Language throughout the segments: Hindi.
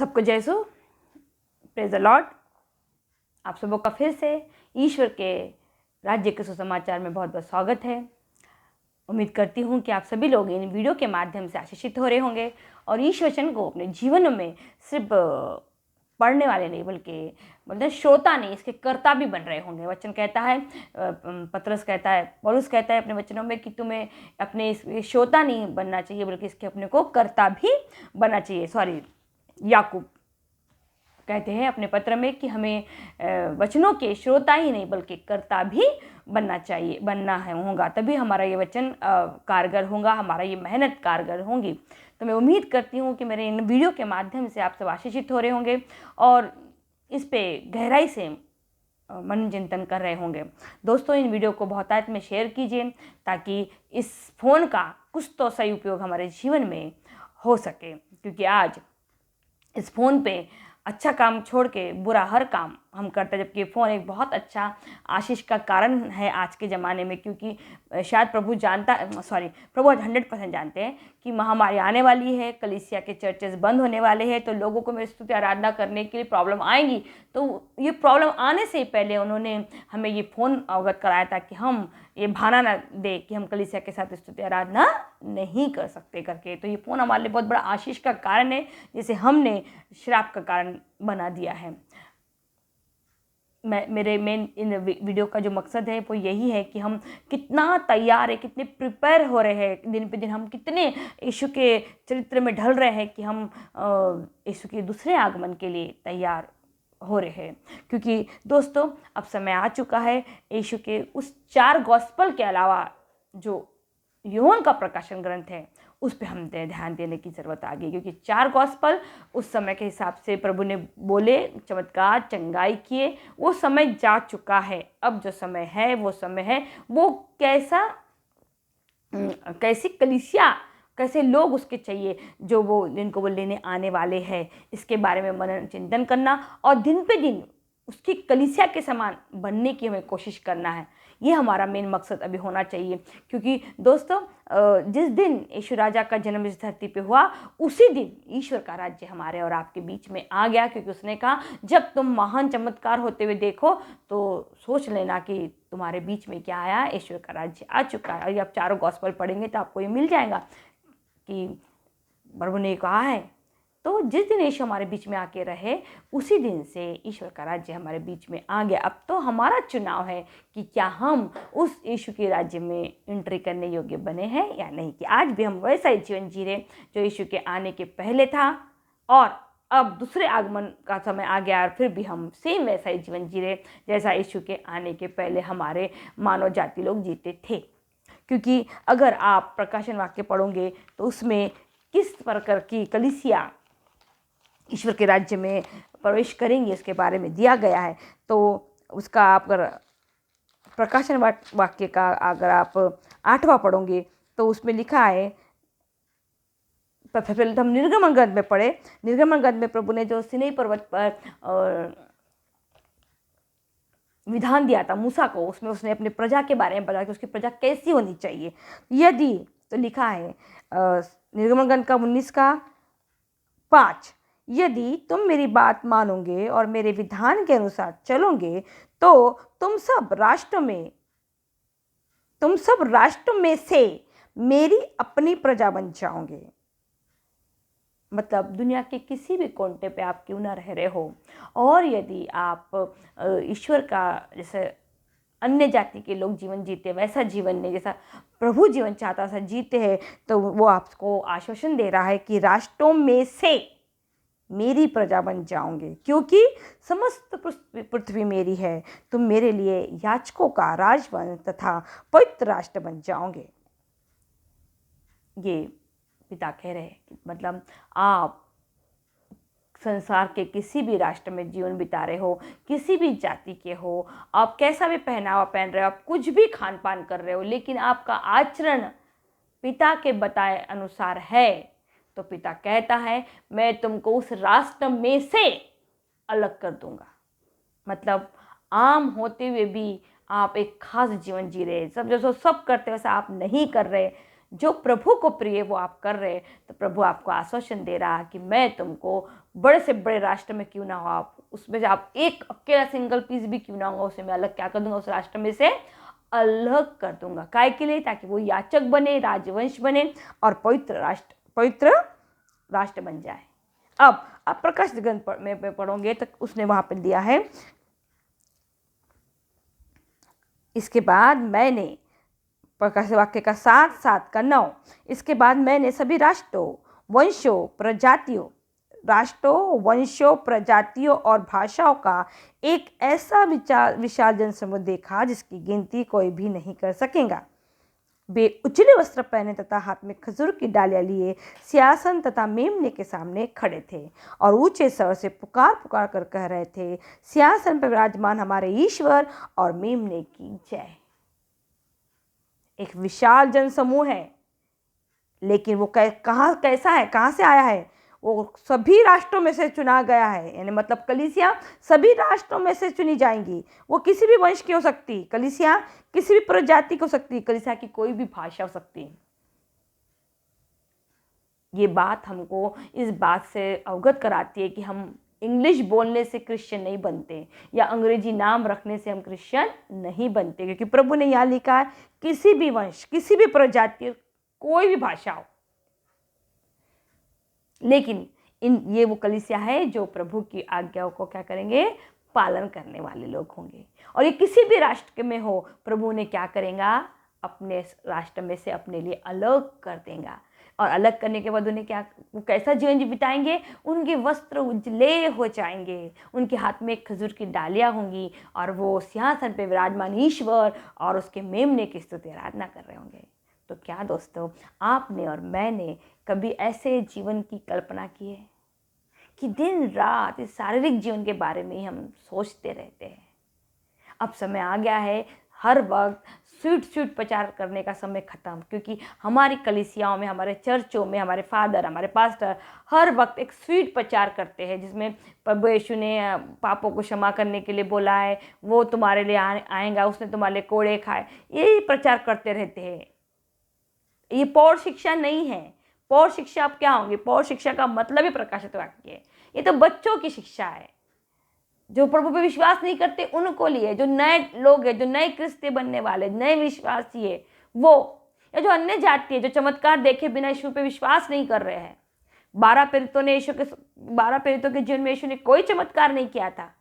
सबको जय सो, प्रेज द लॉर्ड। आप सबों का फिर से ईश्वर के राज्य के सुसमाचार में बहुत बहुत स्वागत है। उम्मीद करती हूँ कि आप सभी लोग इन वीडियो के माध्यम से आशीषित हो रहे होंगे और ईश वचन को अपने जीवन में सिर्फ पढ़ने वाले नहीं बल्कि मतलब श्रोता नहीं, इसके कर्ता भी बन रहे होंगे। वचन कहता है, पतरस कहता है, पौलुस कहता है अपने वचनों में कि तुम्हें अपने श्रोता नहीं बनना चाहिए बल्कि इसके अपने को कर्ता भी बनना चाहिए। याकूब कहते हैं अपने पत्र में कि हमें वचनों के श्रोता ही नहीं बल्कि कर्ता भी बनना होगा, तभी हमारा ये वचन कारगर होगा, हमारा ये मेहनत कारगर होगी। तो मैं उम्मीद करती हूँ कि मेरे इन वीडियो के माध्यम से आप सब आशीषित हो रहे होंगे और इस पे गहराई से मन चिंतन कर रहे होंगे। दोस्तों, इन वीडियो को बहुतायत में शेयर कीजिए ताकि इस फ़ोन का कुछ तो सही उपयोग हमारे जीवन में हो सके, क्योंकि आज इस फ़ोन पे अच्छा काम छोड़ के बुरा हर काम हम करते हैं, जबकि फ़ोन एक बहुत अच्छा आशीष का कारण है आज के ज़माने में। क्योंकि शायद प्रभु आज 100% जानते हैं कि महामारी आने वाली है, कलीसिया के चर्चेस बंद होने वाले हैं, तो लोगों को मेरी स्तुति आराधना करने के लिए प्रॉब्लम आएंगी। तो ये प्रॉब्लम आने से पहले उन्होंने हमें ये फ़ोन अवगत कराया था कि हम ये बहाना ना दे कि हम कलीसिया के साथ स्तुति आराधना नहीं कर सकते करके। तो ये फ़ोन हमारे लिए बहुत बड़ा आशीष का कारण है, जिसे हमने श्राप का कारण बना दिया है। मेरे मेन इन वीडियो का जो मकसद है वो यही है कि हम कितना तैयार है, कितने प्रिपेयर हो रहे हैं, दिन पे दिन हम कितने यीशु के चरित्र में ढल रहे हैं कि हम यीशु के दूसरे आगमन के लिए तैयार हो रहे हैं। क्योंकि दोस्तों, अब समय आ चुका है यीशु के उस 4 गॉस्पल के अलावा जो यूहन्ना का प्रकाशन ग्रंथ है उस पर हम ध्यान देने की ज़रूरत आ गई। क्योंकि 4 गॉस्पल उस समय के हिसाब से प्रभु ने बोले, चमत्कार चंगाई किए, वो समय जा चुका है। अब जो समय है वो समय है वो कैसी कलीसिया, कैसे लोग उसके चाहिए जो जिनको वो लेने आने वाले हैं, इसके बारे में मनन चिंतन करना और दिन पे दिन उसकी कलीसिया के समान बनने की हमें कोशिश करना है। ये हमारा मेन मकसद अभी होना चाहिए। क्योंकि दोस्तों, जिस दिन यीशु राजा का जन्म इस धरती पे हुआ उसी दिन ईश्वर का राज्य हमारे और आपके बीच में आ गया। क्योंकि उसने कहा, जब तुम महान चमत्कार होते हुए देखो तो सोच लेना कि तुम्हारे बीच में क्या आया, ईश्वर का राज्य आ चुका है। और आप 4 गॉस्पल पढ़ेंगे तो आपको ये मिल जाएगा कि प्रभु ने कहा है। तो जिस दिन यीशु हमारे बीच में आके रहे उसी दिन से ईश्वर का राज्य हमारे बीच में आ गया। अब तो हमारा चुनाव है कि क्या हम उस यीशु के राज्य में एंट्री करने योग्य बने हैं या नहीं, कि आज भी हम वैसा ही जीवन जी रहे जो यीशु के आने के पहले था और अब दूसरे आगमन का समय आ गया और फिर भी हम सेम वैसा ही जीवन जी रहे जैसा यीशु के आने के पहले हमारे मानव जाति लोग जीते थे। क्योंकि अगर आप प्रकाशन वाक्य पढ़ोगे तो उसमें किस प्रकार की कलीसिया ईश्वर के राज्य में प्रवेश करेंगे इसके बारे में दिया गया है। तो उसका आप अगर प्रकाशन वाक्य का अगर आप 8वां पढ़ोगे तो उसमें लिखा है, पहले तो हम निर्गमन ग्रंथ में पढ़े। निर्गमन ग्रंथ में प्रभु ने जो सिनै पर्वत पर विधान दिया था मूसा को, उसमें उसने अपनी प्रजा के बारे में बताया कि उसकी प्रजा कैसी होनी चाहिए। यदि तो लिखा है निर्गमन ग्रंथ का 19:5, यदि तुम मेरी बात मानोगे और मेरे विधान के अनुसार चलोगे तो तुम सब राष्ट्र में से मेरी अपनी प्रजा बन जाओगे। मतलब दुनिया के किसी भी कोने पे आप क्यों ना रह रहे हो, और यदि आप ईश्वर का जैसे अन्य जाति के लोग जीवन जीते वैसा जीवन नहीं, जैसा प्रभु जीवन चाहता सा जीते हैं, तो वो आपको आश्वासन दे रहा है कि राष्ट्रों में से मेरी प्रजा बन जाओगे, क्योंकि समस्त पृथ्वी मेरी है। तुम मेरे लिए याजकों का राजवंश तथा पवित्र राष्ट्र बन जाओगे। ये पिता कह रहे हैं। मतलब आप संसार के किसी भी राष्ट्र में जीवन बिता रहे हो, किसी भी जाति के हो, आप कैसा भी पहनावा पहन रहे हो, आप कुछ भी खान पान कर रहे हो, लेकिन आपका आचरण पिता के बताए अनुसार है, तो पिता कहता है मैं तुमको उस राष्ट्र में से अलग कर दूंगा। मतलब आम होते हुए भी आप एक खास जीवन जी रहे, सब जैसा सब करते वैसा आप नहीं कर रहे, जो प्रभु को प्रिय वो आप कर रहे, तो प्रभु आपको आश्वासन दे रहा है कि मैं तुमको बड़े से बड़े राष्ट्र में क्यों ना हो, आप उसमें से आप एक अकेला सिंगल पीस भी क्यों ना हो, उसे मैं अलग क्या कर दूंगा, उस राष्ट्र में से अलग कर दूंगा। काय के लिए? ताकि वो याचक बने, राजवंश बने और पवित्र राष्ट्र बन जाए। अब आप प्रकाशित ग्रंथ में पढ़ोगे तो उसने वहां पर दिया है, इसके बाद मैंने, प्रकाशित वाक्य का 7:7-9, इसके बाद मैंने सभी राष्ट्रों, प्रजातियों और भाषाओं का एक ऐसा विशाल जनसमूह देखा जिसकी गिनती कोई भी नहीं कर सकेगा। वे उजले वस्त्र पहने तथा हाथ में खजूर की डालियां लिए सिंहासन तथा मेमने के सामने खड़े थे और ऊंचे स्वर से पुकार कर कह रहे थे, सिंहासन पर विराजमान हमारे ईश्वर और मेमने की जय। एक विशाल जनसमूह है, लेकिन वो कैसा है, कहाँ से आया है? वो सभी राष्ट्रों में से चुना गया है, यानी मतलब कलीसिया सभी राष्ट्रों में से चुनी जाएंगी। वो किसी भी वंश की हो सकती, कलीसिया किसी भी प्रजाति की हो सकती, कलीसिया की कोई भी भाषा हो सकती। ये बात हमको इस बात से अवगत कराती है कि हम इंग्लिश बोलने से क्रिश्चियन नहीं बनते या अंग्रेजी नाम रखने से हम क्रिश्चियन नहीं बनते, क्योंकि प्रभु ने यहाँ लिखा है किसी भी वंश, किसी भी प्रजाति, कोई भी भाषा हो, लेकिन ये वो कलीसिया है जो प्रभु की आज्ञाओं को क्या करेंगे, पालन करने वाले लोग होंगे। और ये किसी भी राष्ट्र में हो, प्रभु ने क्या करेगा, अपने राष्ट्र में से अपने लिए अलग कर देगा। और अलग करने के बाद उन्हें क्या, वो कैसा जीवन बिताएंगे, उनके वस्त्र उजले हो जाएंगे, उनके हाथ में खजूर की डालियां होंगी और वो सिंहासन पे विराजमान ईश्वर और उसके मेमने की स्तुति आराधना कर रहे होंगे। तो क्या दोस्तों, आपने और मैंने कभी ऐसे जीवन की कल्पना की है कि दिन रात इस शारीरिक जीवन के बारे में ही हम सोचते रहते हैं? अब समय आ गया है, हर वक्त स्वीट प्रचार करने का समय खत्म, क्योंकि हमारी कलीसियाओं में, हमारे चर्चों में हमारे फादर, हमारे पास्टर हर वक्त एक स्वीट प्रचार करते हैं, जिसमें प्रभु यीशु ने पापों को क्षमा करने के लिए बोला है, वो तुम्हारे लिए आएगा, उसने तुम्हारे लिए कोड़े खाए, यही प्रचार करते रहते हैं। ये पौर शिक्षा नहीं है। पौर शिक्षा अब क्या होंगी? पौर शिक्षा का मतलब ही प्रकाशित वाक्य है। ये तो बच्चों की शिक्षा है, जो प्रभु पे विश्वास नहीं करते उनको लिए, जो नए लोग हैं, जो नए क्रिस्ती बनने वाले, नए विश्वासी है वो, या जो अन्य जाति है, जो चमत्कार देखे बिना यीशु पे विश्वास नहीं कर रहे हैं। 12 प्रेरितों के जीवन में यीशु ने कोई चमत्कार नहीं किया था।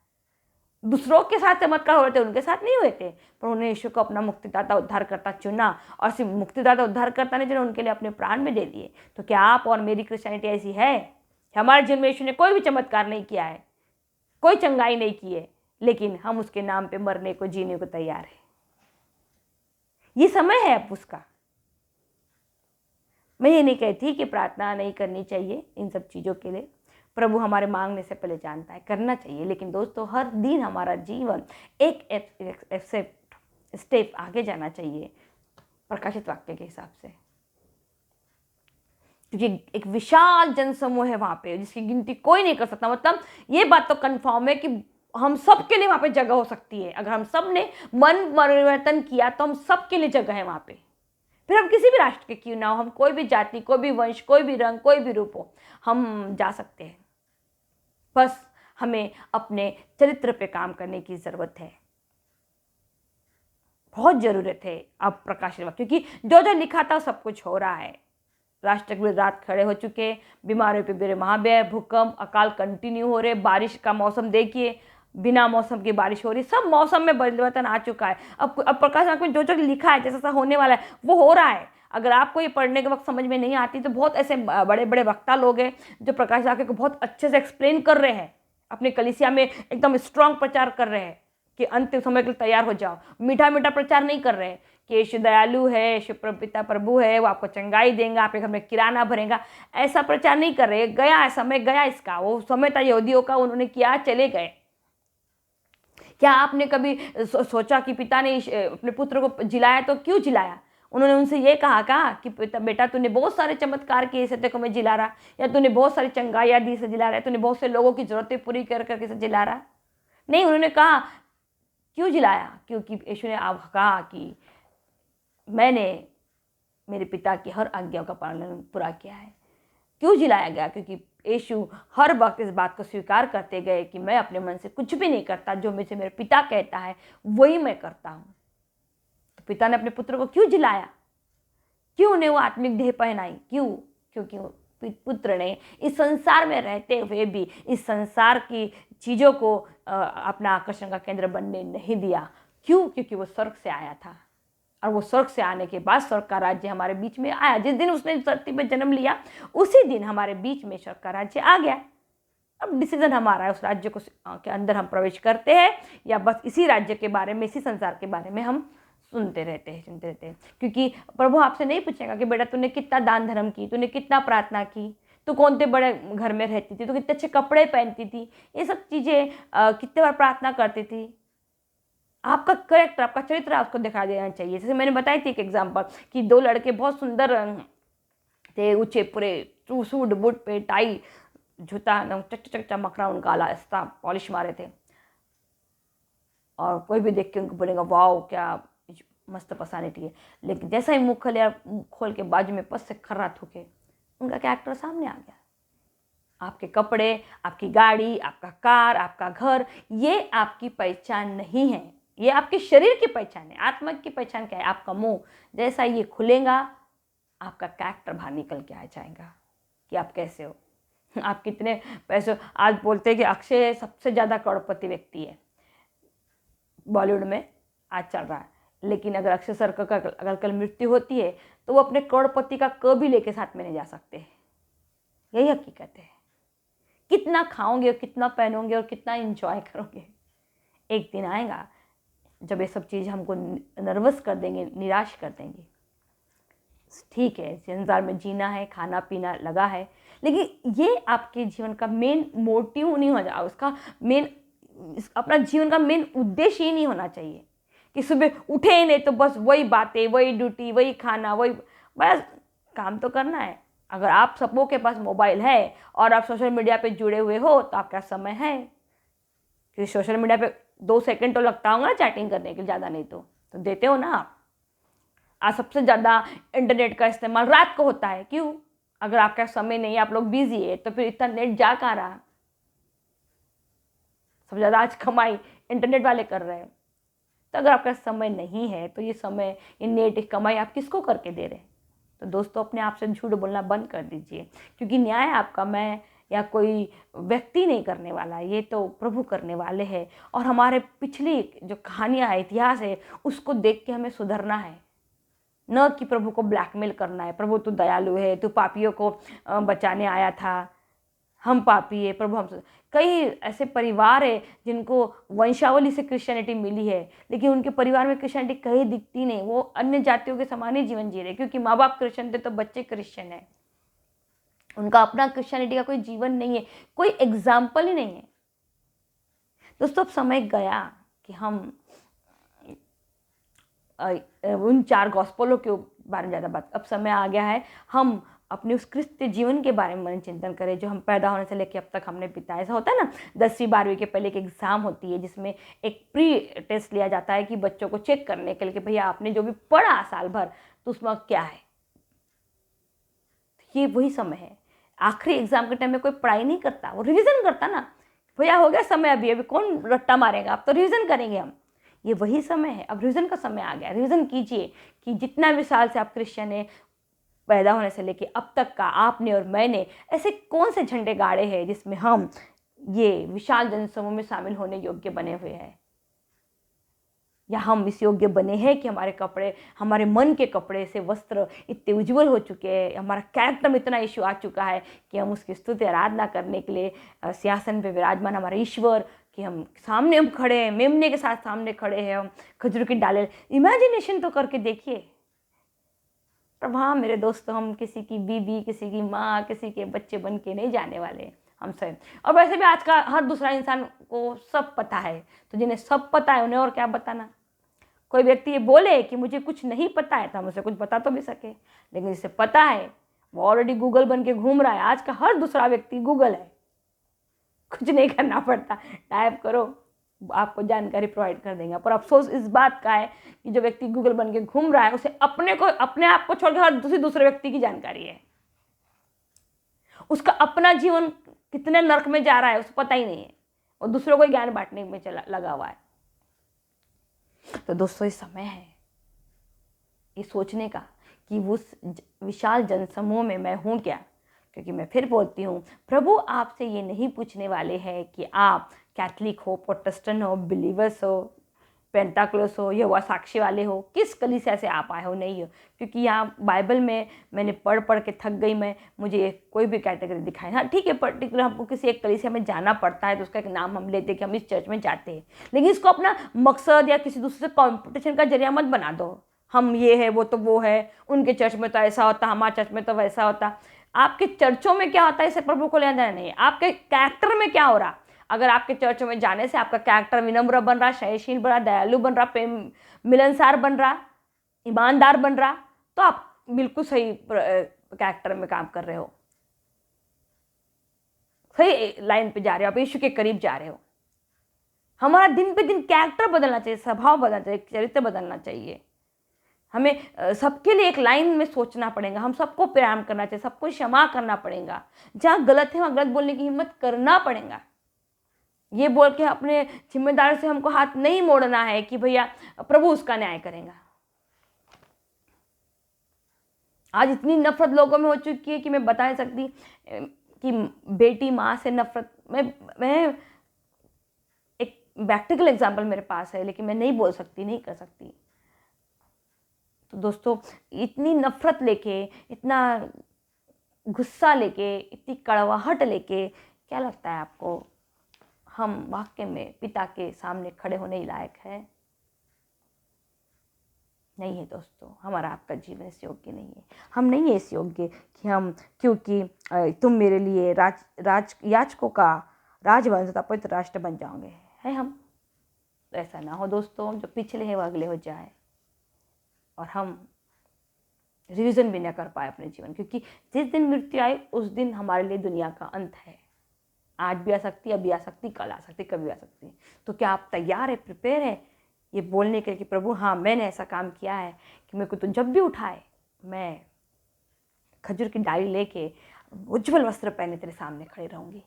दूसरों के साथ चमत्कार हो रहे थे, उनके साथ नहीं हुए थे, पर उन्होंने यीशु को अपना मुक्तिदाता उद्धारकर्ता चुना, और सिर्फ मुक्तिदाता उद्धारकर्ता ने जो उनके लिए अपने प्राण में दे दिए। तो क्या आप और मेरी क्रिश्चियनिटी ऐसी है? हमारे जीवन में यीशु ने कोई भी चमत्कार नहीं किया है, कोई चंगाई नहीं की है, लेकिन हम उसके नाम पे मरने को, जीने को तैयार है। ये समय है अब उसका। मैं ये नहीं कहती कि प्रार्थना नहीं करनी चाहिए इन सब चीज़ों के लिए, प्रभु हमारे मांगने से पहले जानता है, करना चाहिए। लेकिन दोस्तों, हर दिन हमारा जीवन एक स्टेप आगे जाना चाहिए प्रकाशित वाक्य के हिसाब से, क्योंकि एक विशाल जनसमूह है वहाँ पे जिसकी गिनती कोई नहीं कर सकता। मतलब ये बात तो कंफर्म है कि हम सब के लिए वहाँ पे जगह हो सकती है। अगर हम सब ने मन परिवर्तन किया तो हम सब के लिए जगह है वहाँ पे। फिर हम किसी भी राष्ट्र के क्यों ना हो, हम कोई भी जाति, कोई भी वंश, कोई भी रंग, कोई भी रूप हो, हम जा सकते हैं। बस हमें अपने चरित्र पे काम करने की ज़रूरत है, बहुत ज़रूरत है अब प्रकाशित वाक्य, क्योंकि जो जो लिखा था सब कुछ हो रहा है। राष्ट्र के रात खड़े हो चुके, बीमारियों पे बेरे महाभय, भूकंप, अकाल कंटिन्यू हो रहे, बारिश का मौसम देखिए, बिना मौसम की बारिश हो रही, सब मौसम में परिवर्तन आ चुका है। अब प्रकाश वाक्य में जो जो लिखा है, जैसा होने वाला है वो हो रहा है। अगर आपको ये पढ़ने के वक्त समझ में नहीं आती तो बहुत ऐसे बड़े बड़े वक्ता लोग हैं जो प्रकाश वाक्य को बहुत अच्छे से एक्सप्लेन कर रहे हैं, अपने कलीसिया में एकदम स्ट्रांग प्रचार कर रहे हैं कि अंतिम समय के लिए तैयार हो जाओ। मीठा मीठा प्रचार नहीं कर रहे हैं कि यीशु दयालु है, यीशु पिता प्रभु है, वो आपको चंगाई देंगे, आपके घर में किराना भरेगा, ऐसा प्रचार नहीं कर रहे। गया समय, गया इसका, वो समय था यहूदियों का, उन्होंने किया, चले गए। क्या आपने कभी सोचा कि पिता ने अपने पुत्र को जिलाया तो क्यों जिलाया? उन्होंने उनसे ये कहा कि बेटा तूने बहुत सारे चमत्कार किए से तेरे को मैं जिला रहा, या तूने बहुत सारी चंगाइयाँ दी से जिला रहा है, तूने बहुत से लोगों की जरूरतें पूरी कर करके से जिला रहा? नहीं, उन्होंने कहा क्यों जिलाया? क्योंकि यीशु ने आप कहा कि मैंने मेरे पिता की हर आज्ञा का पालन पूरा किया है। क्यों जिलाया गया? क्योंकि यीशु हर वक्त इस बात को स्वीकार करते गए कि मैं अपने मन से कुछ भी नहीं करता, जो मुझे मेरे पिता कहता है वही मैं करता हूँ। तो पिता ने अपने पुत्र को क्यों जिलाया? क्यों उन्हें वो आत्मिक देह पहनाई? क्यों? क्योंकि पुत्र ने इस संसार में रहते हुए भी इस संसार की चीज़ों को अपना आकर्षण का केंद्र बनने नहीं दिया। क्यों? क्योंकि वो स्वर्ग से आया था, और वो स्वर्ग से आने के बाद स्वर्ग का राज्य हमारे बीच में आया। जिस दिन उसने धरती में जन्म लिया उसी दिन हमारे बीच में स्वर्ग का राज्य आ गया। अब डिसीजन हमारा है, उस राज्य को के अंदर हम प्रवेश करते हैं या बस इसी राज्य के बारे में, इसी संसार के बारे में हम सुनते रहते हैं। क्योंकि प्रभु आपसे नहीं पूछेगा कि बेटा तूने कितना दान धर्म की, तूने कितना प्रार्थना की, तू कौन से बड़े घर में रहती थी, तू कितने अच्छे कपड़े पहनती थी, ये सब चीज़ें कितने बार प्रार्थना करती थी। आपका करेक्टर, आपका चरित्र आपको दिखा देना चाहिए। जैसे मैंने बताई थी एक एग्जाम्पल कि 2 लड़के बहुत सुंदर थे, ऊंचे पूरे सूट बूट पे टाई जूता चक चमक रहा, उनका आस्ता पॉलिश मारे थे, और कोई भी देख के उनको बोलेगा वाओ क्या मस्त पर्सनालिटी है। लेकिन जैसा ही मुंह खोल के बाजू में पस से खर्रा थूके, उनका कैरेक्टर सामने आ गया। आपके कपड़े, आपकी गाड़ी, आपका कार, आपका घर, ये आपकी पहचान नहीं है, ये आपके शरीर की पहचान है। आत्मा की पहचान क्या है? आपका मुंह जैसा ये खुलेगा, आपका कैरेक्टर बाहर निकल के आ जाएगा कि आप कैसे हो, आप कितने पैसे। आज बोलते हैं कि अक्षय सबसे ज़्यादा करोड़पति व्यक्ति है बॉलीवुड में, आज चल रहा है। लेकिन अगर अक्षय सर का अगर कल मृत्यु होती है तो वो अपने करोड़पति का क भी लेके साथ में नहीं जा सकते। यही हकीकत है। कितना खाओगे और कितना पहनोगे और कितना एंजॉय करोगे, एक दिन आएगा जब ये सब चीज़ हमको नर्वस कर देंगे, निराश कर देंगे। ठीक है, संसार में जीना है, खाना पीना लगा है, लेकिन ये आपके जीवन का मेन मोटिव नहीं हो जाए, उसका मेन, अपना जीवन का मेन उद्देश्य ही नहीं होना चाहिए कि सुबह उठे ही नहीं तो बस वही बातें, वही ड्यूटी, वही खाना, वही बस काम तो करना है। अगर आप सबों के पास मोबाइल है और आप सोशल मीडिया पे जुड़े हुए हो तो आपका समय है, क्योंकि सोशल मीडिया पे 2 सेकंड तो लगता होगा ना चैटिंग करने के लिए, ज़्यादा नहीं तो देते हो ना आप। आज सबसे ज़्यादा इंटरनेट का इस्तेमाल रात को होता है। क्यों? अगर आपका समय नहीं है, आप लोग बिजी है, तो फिर इतना नेट जा कहाँ रहा? सबसे ज़्यादा आज कमाई इंटरनेट वाले कर रहे हैं। तो अगर आपका समय नहीं है तो ये समय, ये नेट कमाई आप किसको करके दे रहे हैं? तो दोस्तों, अपने आप से झूठ बोलना बंद कर दीजिए, क्योंकि न्याय आपका मैं या कोई व्यक्ति नहीं करने वाला, ये तो प्रभु करने वाले हैं। और हमारे पिछली जो कहानियाँ है, इतिहास है, उसको देख के हमें सुधरना है, न कि प्रभु को ब्लैकमेल करना है। प्रभु तू दयालु है, तू पापियों को बचाने आया था, हम पापी है प्रभु। हम कई ऐसे परिवार है जिनको वंशावली से क्रिश्चियनिटी मिली है, लेकिन उनके परिवार में क्रिश्चियनिटी कहीं दिखती नहीं, वो अन्य जातियों के समान ही जीवन जी रहे, क्योंकि माँ बाप क्रिश्चियन थे तो बच्चे क्रिश्चियन है। उनका अपना क्रिश्चियनिटी का कोई जीवन नहीं है, कोई एग्जाम्पल ही नहीं है। दोस्तों, अब समय गया कि हम उन 4 गॉस्पेलों के बारे में ज़्यादा बात, अब समय आ गया है हम अपने उस क्रिस्तीय जीवन के बारे में मन चिंतन करें जो हम पैदा होने से लेकर अब तक हमने बिताया। ऐसा होता है ना, 10वीं 12वीं के पहले एक एग्ज़ाम होती है जिसमें एक प्री टेस्ट लिया जाता है कि बच्चों को चेक करने के लिए कि भैया आपने जो भी पढ़ा साल भर तो उसमें क्या है। ये वही समय है। आखिरी एग्जाम के टाइम में कोई पढ़ाई नहीं करता, वो रिविज़न करता ना, भैया हो गया समय, अभी अभी कौन रट्टा मारेगा, अब तो रिविज़न करेंगे हम। ये वही समय है, अब रिविज़न का समय आ गया। रिविज़न कीजिए कि जितना भी साल से आप क्रिश्चियन है, पैदा होने से लेके अब तक का आपने और मैंने ऐसे कौन से झंडे गाड़े हैं जिसमें हम ये विशाल जनसमूह में शामिल होने योग्य बने हुए हैं, या हम इस योग्य बने हैं कि हमारे कपड़े, हमारे मन के कपड़े से वस्त्र इतने उज्जवल हो चुके हैं, हमारा कैरेक्टर में इतना इशू आ चुका है कि हम उसकी स्तुति आराधना करने के लिए सिंहासन पे विराजमान हमारे ईश्वर कि हम सामने हम खड़े हैं, मेमने के साथ सामने खड़े हैं, हम खजूर की डाले। इमेजिनेशन तो करके देखिए। पर हाँ मेरे दोस्तों, हम किसी की बीबी, किसी की माँ, किसी के बच्चे बन के नहीं जाने वाले हम स्वयं। और वैसे भी आज का हर दूसरा इंसान को सब पता है, तो जिन्हें सब पता है उन्हें और क्या बताना। कोई व्यक्ति ये बोले कि मुझे कुछ नहीं पता है तो हम उसे कुछ बता तो भी सके, लेकिन जिसे पता है वो ऑलरेडी गूगल बन के घूम रहा है। आज का हर दूसरा व्यक्ति गूगल है, कुछ नहीं करना पड़ता, टाइप करो आपको जानकारी प्रोवाइड कर देंगे। पर अफसोस इस बात का है कि जो व्यक्ति गूगल बन के घूम रहा है उसे अपने आप को छोड़कर हर दूसरे व्यक्ति की जानकारी है। उसका अपना जीवन कितने नर्क में जा रहा है उसे पता ही नहीं है, और दूसरों को ज्ञान बांटने में लगा हुआ है। तो दोस्तों, ये समय है ये सोचने का कि उस विशाल जनसमूह में मैं हूं क्या। क्योंकि मैं फिर बोलती हूँ, प्रभु आपसे ये नहीं पूछने वाले हैं कि आप कैथलिक हो, प्रोटेस्टेंट हो, बिलीवर्स हो, पेंटाक्लोस हो, यहोवा साक्षी वाले हो, किस कलीसिया से आप आए हो, नहीं हो। क्योंकि यहाँ बाइबल में मैंने पढ़ के थक गई मैं, मुझे कोई भी कैटेगरी दिखाए। हाँ ठीक है, पर्टिकुलर हमको किसी एक कलीसिया में जाना पड़ता है तो उसका एक नाम हम लेते हैं कि हम इस चर्च में जाते हैं, लेकिन इसको अपना मकसद या किसी दूसरे कॉम्पिटिशन का जरिया मत बना दो। हम ये है वो है, उनके चर्च में तो ऐसा होता, हमारे चर्च में तो वैसा होता। आपके चर्चों में क्या होता है इसे प्रभु को लेना देना नहीं है, आपके कैरेक्टर में क्या हो रहा। अगर आपके चर्च में जाने से आपका कैरेक्टर विनम्र बन रहा, क्षयशील बन रहा, दयालु बन रहा, प्रेम मिलनसार बन रहा, ईमानदार बन रहा, तो आप बिल्कुल सही कैरेक्टर में काम कर रहे हो, सही लाइन पे जा रहे हो, आप यीशु के करीब जा रहे हो। हमारा दिन पे दिन कैरेक्टर बदलना चाहिए, स्वभाव बदलना चाहिए, चरित्र बदलना चाहिए। हमें सबके लिए एक लाइन में सोचना पड़ेगा, हम सबको प्यार करना चाहिए, सबको क्षमा करना पड़ेगा, जहाँ गलत है वहाँ गलत बोलने की हिम्मत करना पड़ेगा। ये बोल के अपने जिम्मेदारी से हमको हाथ नहीं मोड़ना है कि भैया प्रभु उसका न्याय करेगा। आज इतनी नफरत लोगों में हो चुकी है कि मैं बता नहीं सकती कि बेटी माँ से नफरत। मैं एक प्रैक्टिकल एग्जाम्पल मेरे पास है, लेकिन मैं नहीं बोल सकती, नहीं कर सकती। तो दोस्तों, इतनी नफरत लेके, इतना गुस्सा लेके, इतनी कड़वाहट लेके, क्या लगता है आपको हम वाकई में पिता के सामने खड़े होने ही लायक है? नहीं है दोस्तों, हमारा आपका जीवन इस योग्य नहीं है। हम नहीं है इस योग्य कि हम, क्योंकि तुम मेरे लिए याजकों का राजवंश तथा पवित्र राष्ट्र बन जाओगे, है हम। ऐसा ना हो दोस्तों, जो पिछले हैं वो अगले हो जाए और हम रिविजन भी न कर पाए अपने जीवन। क्योंकि जिस दिन मृत्यु आए उस दिन हमारे लिए दुनिया का अंत है। आज भी आ सकती, अभी आ सकती, कल आ सकती, कभी आ सकती। तो क्या आप तैयार है, प्रिपेयर है ये बोलने के लिए कि प्रभु हाँ मैंने ऐसा काम किया है कि मेरे को तो जब भी उठाए मैं खजूर की डाली लेके उज्जवल वस्त्र पहने तेरे सामने खड़े रहूंगी।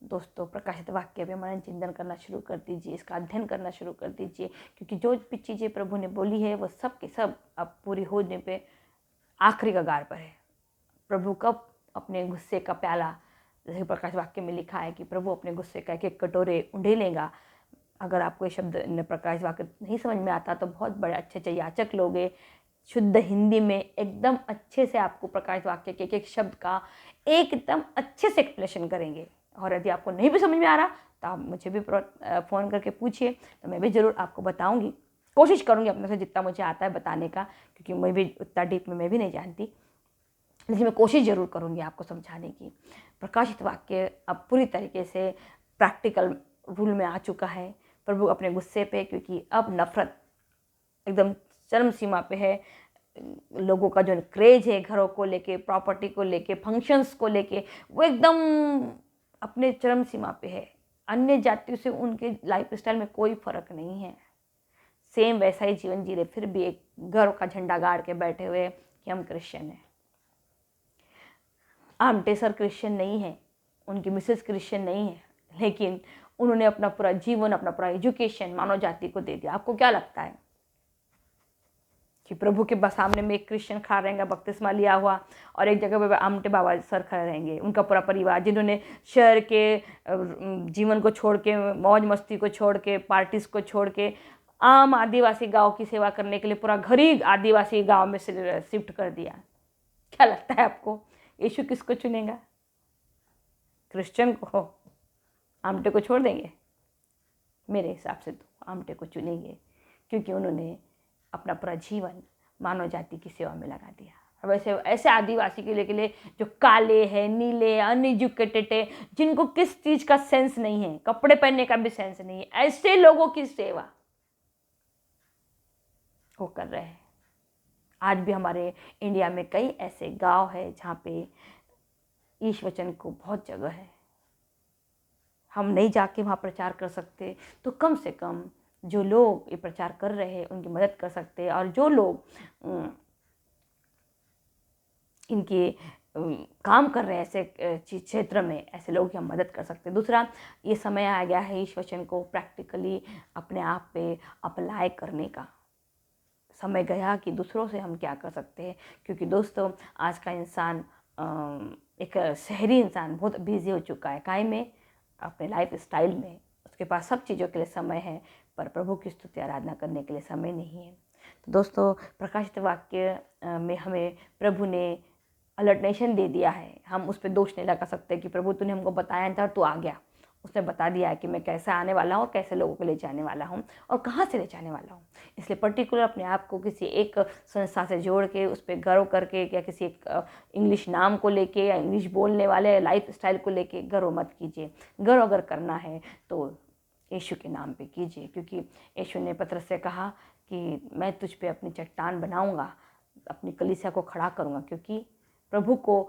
दोस्तों, प्रकाशित वाक्य पे मन चिंतन करना शुरू कर दीजिए, इसका अध्ययन करना शुरू कर दीजिए, क्योंकि जो भी चीज़ें प्रभु ने बोली है वो सब के सब अब पूरी होने पे आखिरी कगार पर है। प्रभु कब अपने गुस्से का प्याला, जैसे प्रकाश वाक्य में लिखा है कि प्रभु अपने गुस्से का एक एक कटोरे उंडेलेगा। अगर आपको ये शब्द प्रकाश वाक्य नहीं समझ में आता तो बहुत बड़े अच्छे याचक लोग हैं, शुद्ध हिंदी में एकदम अच्छे से आपको प्रकाश वाक्य के एक शब्द का एकदम अच्छे से एक्सप्लेनेशन करेंगे। और यदि आपको नहीं भी समझ में आ रहा तो आप मुझे भी फ़ोन करके पूछिए, तो मैं भी ज़रूर आपको बताऊंगी, कोशिश करूंगी अपने से जितना मुझे आता है बताने का, क्योंकि मैं भी उतना डीप में मैं भी नहीं जानती, लेकिन मैं कोशिश ज़रूर करूंगी आपको समझाने की। प्रकाशित वाक्य अब पूरी तरीके से प्रैक्टिकल रूल में आ चुका है प्रभु अपने गुस्से पे, क्योंकि अब नफरत एकदम चरम सीमा पे है। लोगों का जो क्रेज है घरों को लेके, प्रॉपर्टी को लेके, फंक्शंस को लेके, वो एकदम अपने चरम सीमा पे है। अन्य जातियों से उनके लाइफ स्टाइल में कोई फर्क नहीं है, सेम वैसा ही जीवन जी रहे, फिर भी एक गर्व का झंडा गाड़ के बैठे हुए कि हम क्रिश्चियन हैं। आमटे सर क्रिश्चियन नहीं है, उनकी मिसेस क्रिश्चियन नहीं है, लेकिन उन्होंने अपना पूरा जीवन, अपना पूरा एजुकेशन मानव जाति को दे दिया। आपको क्या लगता है कि प्रभु के सामने में एक क्रिश्चियन खड़ा रहेगा बपतिस्मा लिया हुआ, और एक जगह पे आमटे बाबा सर खड़े रहेंगे, उनका पूरा परिवार, जिन्होंने शहर के जीवन को छोड़ के, मौज मस्ती को छोड़ के, पार्टीज को छोड़ के आम आदिवासी गांव की सेवा करने के लिए पूरा घर ही आदिवासी गांव में शिफ्ट कर दिया। क्या लगता है आपको यीशु किसको चुनेगा? क्रिश्चियन को? आमटे को छोड़ देंगे? मेरे हिसाब से तो आमटे को चुनेंगे, क्योंकि उन्होंने अपना पूरा जीवन मानव जाति की सेवा में लगा दिया। और वैसे ऐसे आदिवासी के लिए जो काले हैं, नीले, अनएजुकेटेड है, जिनको किस चीज़ का सेंस नहीं है, कपड़े पहनने का भी सेंस नहीं है, ऐसे लोगों की सेवा वो कर रहे हैं। आज भी हमारे इंडिया में कई ऐसे गांव है जहाँ पे ईश वचन को बहुत जगह है। हम नहीं जाके वहाँ प्रचार कर सकते तो कम से कम जो लोग ये प्रचार कर रहे हैं उनकी मदद कर सकते हैं, और जो लोग इनके काम कर रहे हैं ऐसे क्षेत्र में, ऐसे लोग की हम मदद कर सकते हैं। दूसरा, ये समय आ गया है इस वचन को प्रैक्टिकली अपने आप पे अप्लाई करने का। समय गया कि दूसरों से हम क्या कर सकते हैं, क्योंकि दोस्तों आज का इंसान एक शहरी इंसान बहुत बिजी हो चुका है, काय में, अपने लाइफ स्टाइल में। उसके पास सब चीज़ों के लिए समय है, पर प्रभु की स्तुति आराधना करने के लिए समय नहीं है। तो दोस्तों, प्रकाशित वाक्य में हमें प्रभु ने अलर्टनेशन दे दिया है। हम उस पर दोष नहीं लगा सकते कि प्रभु तूने हमको बताया था, तू आ गया। उसने बता दिया है कि मैं कैसे आने वाला हूँ, कैसे लोगों को ले जाने वाला हूँ और कहाँ से ले जाने वाला हूँ। इसलिए पर्टिकुलर अपने आप को किसी एक संस्था से जोड़ के उस पर गर्व करके, या किसी एक इंग्लिश नाम को लेके या इंग्लिश बोलने वाले लाइफ स्टाइल को लेके गर्व मत कीजिए। गर्व अगर करना है तो यीशु के नाम पे कीजिए, क्योंकि यीशु ने पतरस से कहा कि मैं तुझ पे अपनी चट्टान बनाऊंगा, अपनी कलीसिया को खड़ा करूंगा। क्योंकि प्रभु को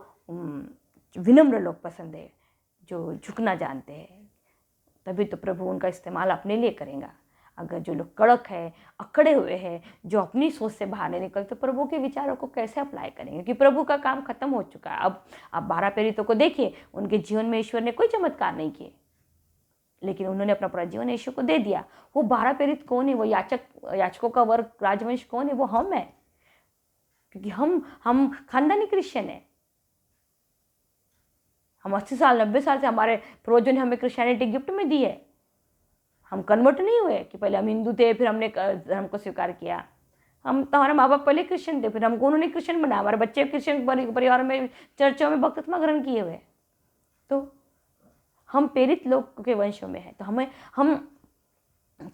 विनम्र लोग पसंद है, जो झुकना जानते हैं। तभी तो प्रभु उनका इस्तेमाल अपने लिए करेगा। अगर जो लोग कड़क है, अकड़े हुए हैं, जो अपनी सोच से बाहर नहीं निकलते, तो प्रभु के विचारों को कैसे अप्लाई करेंगे? कि प्रभु का काम खत्म हो चुका है। अब आप 12 प्रेरितों को देखिए, उनके जीवन में ईश्वर ने कोई चमत्कार नहीं किए, लेकिन उन्होंने अपना पूरा जीवन यीशु को दे दिया। वो 12 प्रेरित कौन है? वो याचकों का वर्ग, राजवंश कौन है? वो हम है, क्योंकि हम खानदानी क्रिश्चियन है। हम 80 साल 90 साल से हमारे पूर्वजों ने हमें क्रिश्चियनिटी गिफ्ट में दी है। हम कन्वर्ट नहीं हुए कि पहले हम हिंदू थे फिर हमने धर्म को स्वीकार किया। हम तो, हमारे माँ बाप पहले क्रिश्चियन थे, फिर हमको उन्होंने क्रिश्चियन बनाया। हमारे बच्चे क्रिश्चियन परिवार में, चर्चों में बपतिस्मा ग्रहण किए हुए। तो हम प्रेरित लोग के वंशों में हैं।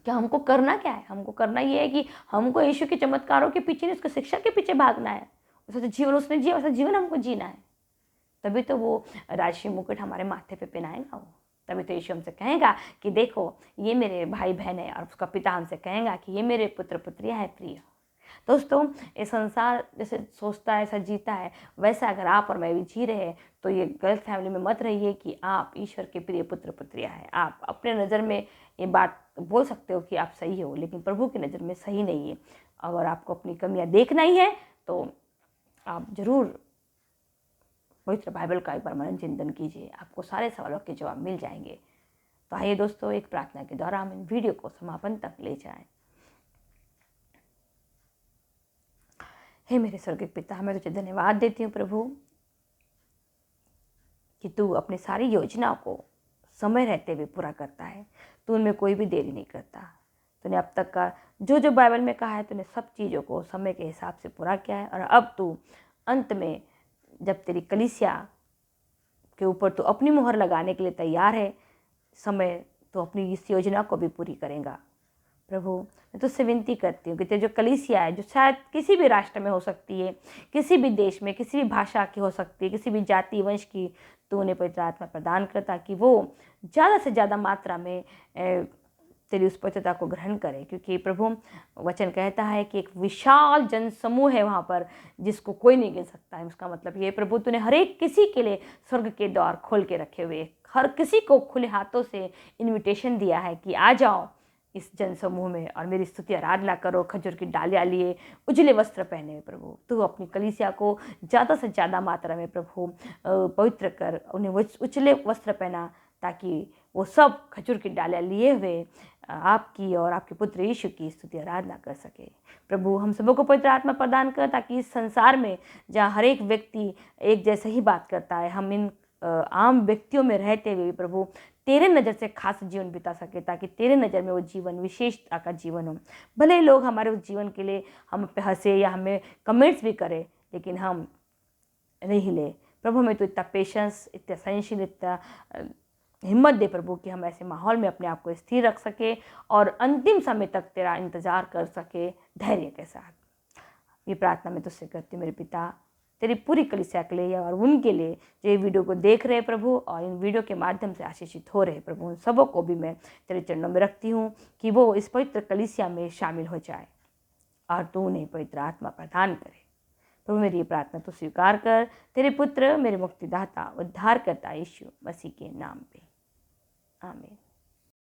तो हमको करना क्या है? हमको करना ये है कि हमको यीशु के चमत्कारों के पीछे नहीं, उसके शिक्षा के पीछे भागना है। उसका जीवन उसने जिया, वैसा जीवन हमको जीना है। तभी तो वो राजसी मुकुट हमारे माथे पे पहनाएगा। वो तभी तो यीशु हमसे कहेगा कि देखो ये मेरे भाई बहन है, और उसका पिता हमसे कहेगा कि ये मेरे पुत्र पुत्रियाँ है प्रिय। दोस्तों, ये संसार जैसे सोचता है, ऐसा जीता है, वैसा अगर आप और मैं भी जी रहे हैं तो ये गलत फैमिली में मत रहिए कि आप ईश्वर के प्रिय पुत्र पुत्रियाँ हैं। आप अपने नज़र में ये बात बोल सकते हो कि आप सही हो, लेकिन प्रभु की नज़र में सही नहीं है। अगर आपको अपनी कमियां देखना ही है तो आप ज़रूर पवित्र बाइबल का एक बार मनन चिंतन कीजिए, आपको सारे सवालों के जवाब मिल जाएंगे। तो आइए दोस्तों, एक प्रार्थना के द्वारा हम इन वीडियो को समापन तक ले जाएं। हे मेरे स्वर्गीय पिता, मैं तुझे धन्यवाद देती हूँ प्रभु कि तू अपनी सारी योजनाओं को समय रहते हुए पूरा करता है। तू उनमें कोई भी देरी नहीं करता। तूने अब तक का जो बाइबल में कहा है, तूने सब चीज़ों को समय के हिसाब से पूरा किया है। और अब तू अंत में जब तेरी कलीसिया के ऊपर तू अपनी मोहर लगाने के लिए तैयार है, समय तो अपनी इस योजना को भी पूरी करेगा। प्रभु, मैं तुझसे विनती करती हूँ कि तेरी जो कलीसिया है, जो शायद किसी भी राष्ट्र में हो सकती है, किसी भी देश में, किसी भी भाषा की हो सकती है, किसी भी जाति वंश की, तो उन्हें पवित्र आत्मा प्रदान कर, ताकि वो ज़्यादा से ज़्यादा मात्रा में तेरी उस पवित्रता को ग्रहण करे। क्योंकि प्रभु, वचन कहता है कि एक विशाल जन समूह है वहाँ पर, जिसको कोई नहीं गिन सकता है। उसका मतलब ये प्रभु, तूने हर एक किसी के लिए स्वर्ग के द्वार खोल के रखे हुए, हर किसी को खुले हाथों से इन्विटेशन दिया है कि आ जाओ इस जन समूह में और मेरी स्तुति आराधना करो। खजूर की डालियाँ लिए, उजले वस्त्र पहने हुए प्रभु, तू अपनी कलीसिया को ज़्यादा से ज़्यादा मात्रा में प्रभु पवित्र कर, उन्हें उजले वस्त्र पहना, ताकि वो सब खजूर की डालियाँ लिए हुए आपकी और आपके पुत्र यीशु की स्तुति आराधना कर सके। प्रभु, हम सबों को पवित्र आत्मा प्रदान कर, ताकि इस संसार में जहाँ हर एक व्यक्ति एक जैसे ही बात करता है, हम इन आम व्यक्तियों में रहते हुए प्रभु तेरे नज़र से खास जीवन बिता सके, ताकि तेरे नज़र में वो जीवन विशेषता का जीवन हो। भले लोग हमारे उस जीवन के लिए हम पे हंसे या हमें कमेंट्स भी करें, लेकिन हम नहीं ले प्रभु। हमें तो इतना पेशेंस, इतना सहनशील, इतना हिम्मत दे प्रभु कि हम ऐसे माहौल में अपने आप को स्थिर रख सके और अंतिम समय तक तेरा इंतज़ार कर सके धैर्य के साथ। ये प्रार्थना मैं तुझसे करती हूँ मेरे पिता, तेरी पूरी कलीसिया के लिए और उनके लिए जो ये वीडियो को देख रहे प्रभु और इन वीडियो के माध्यम से आशीषित हो रहे प्रभु, उन सबों को भी मैं तेरे चरणों में रखती हूँ कि वो इस पवित्र कलीसिया में शामिल हो जाए और तू उन्हें पवित्र आत्मा प्रदान करे। प्रभु, मेरी ये प्रार्थना तो स्वीकार कर, तेरे पुत्र मेरे मुक्तिदाता उद्धारकर्ता यीशु मसीह के नाम पे, आमीन।